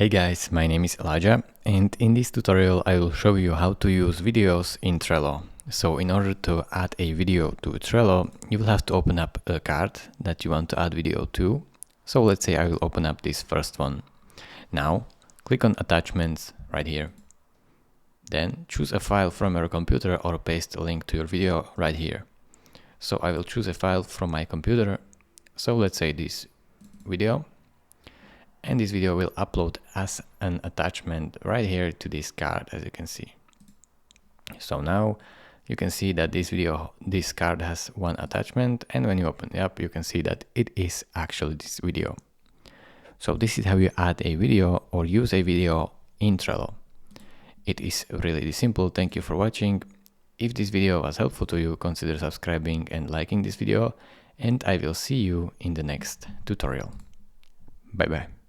Hey guys, my name is Elijah, and in this tutorial I will show you how to use videos in Trello. So in order to add a video to Trello, you will have to open up a card that you want to add video to. So let's say I will open up this first one. Now click on attachments right here. Then choose a file from your computer or paste a link to your video right here. So I will choose a file from my computer. So let's say this video. And this video will upload as an attachment right here to this card, as you can see. So now you can see that this card has one attachment, and when you open it up, you can see that it is actually this video. So this is how you add a video or use a video in Trello. It is really simple. Thank you for watching. If this video was helpful to you, consider subscribing and liking this video, and I will see you in the next tutorial. Bye bye.